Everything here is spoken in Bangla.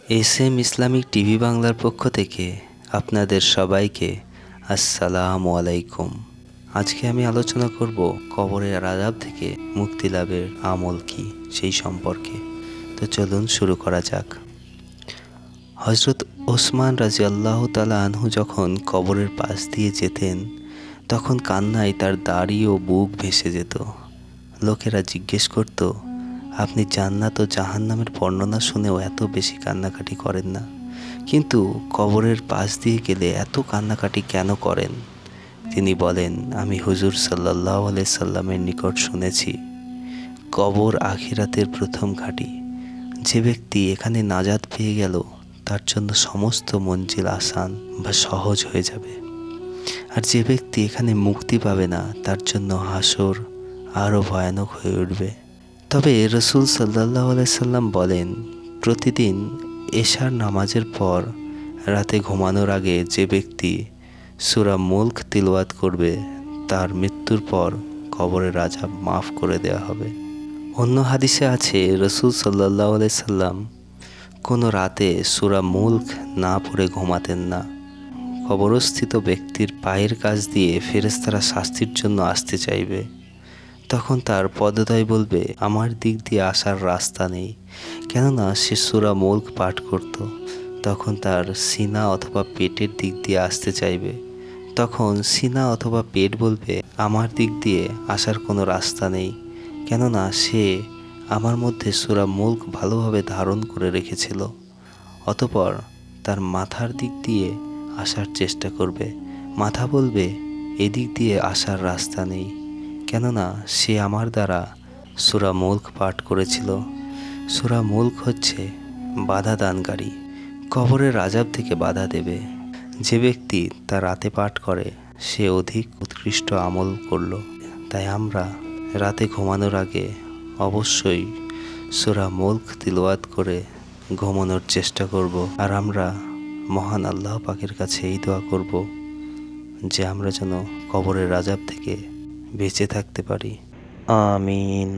এসএম ইসলামিক টিভি বাংলার পক্ষ থেকে আপনাদের সবাইকে আসসালামু আলাইকুম। আজকে আমি আলোচনা করব কবরের আযাব থেকে মুক্তি লাভের আমল কি সেই সম্পর্কে। তো চলুন শুরু করা যাক। হযরত ওসমান রাদিয়াল্লাহু তাআলা আনহু যখন কবরের পাশ দিয়ে যেতেন তখন কান্নায় তার দাড়ি ও বুক ভেসে যেত। লোকেরা জিজ্ঞেস করত, আপনি জান্নাত ও জাহান্নামের বর্ণনা শুনেও এত বেশি কান্নাকাটি করেন না, কিন্তু কবরের পাশ দিয়ে গেলে এত কান্নাকাটি কেন করেন? তিনি বলেন, আমি হুজুর সাল্লাল্লাহু আলাইহি সাল্লামের নিকট শুনেছি, কবর আখিরাতের প্রথম ঘাঁটি। যে ব্যক্তি এখানে নাজাত পেয়ে গেল তার জন্য সমস্ত মঞ্জিল আসান বা সহজ হয়ে যাবে, আর যে ব্যক্তি এখানে মুক্তি পাবে না তার জন্য হাসর আরও ভয়ানক হয়ে উঠবে। তবে রাসূল সাল্লাল্লাহু আলাইহি সাল্লাম বলেন, প্রতিদিন এশার নামাজের পর রাতে ঘুমানোর আগে যে ব্যক্তি সূরা মুলক তিলাওয়াত করবে তার মৃত্যুর পর কবরের আযাব মাফ করে দেওয়া হবে। অন্য হাদিসে আছে, রাসূল সাল্লাল্লাহু আলাইহি সাল্লাম কোনো রাতে সূরা মুলক না পড়ে ঘুমাতেন না। কবরস্থিত ব্যক্তির পায়ের কাছ দিয়ে ফেরেশতারা শাস্তির জন্য আসতে চাইবে। তখন তার পদদ্বয় বলবে, আমার দিক দিয়ে আসার রাস্তা নেই, কেননা সে সূরা মুলক পাঠ করত। তখন তার সিনা অথবা পেটের দিক দিয়ে আসতে চাইবে। তখন সিনা অথবা পেট বলবে, আমার দিক দিয়ে আসার কোনো রাস্তা নেই, কেননা সে আমার মধ্যে সূরা মুলক ভালোভাবে ধারণ করে রেখেছিল। অতঃপর তার মাথার দিক দিয়ে আসার চেষ্টা করবে। মাথা বলবে, এদিক দিয়ে আসার রাস্তা নেই, কেননা সে আমার দ্বারা সূরা মুলক পাঠ করেছিল। সূরা মুলক হচ্ছে বাধা দানকারী, কবরের আযাব থেকে বাধা দেবে। যে ব্যক্তি তা রাতে পাঠ করে সে অধিক উৎকৃষ্ট আমল করল। তাই আমরা রাতে ঘুমানোর আগে অবশ্যই সূরা মুলক তিলাওয়াত করে ঘুমানোর চেষ্টা করব। আর আমরা মহান আল্লাহ পাকের কাছে এই দোয়া করব যে আমরা যেন কবরের আযাব থেকে বেঁচে থাকতে পারি। আমিন।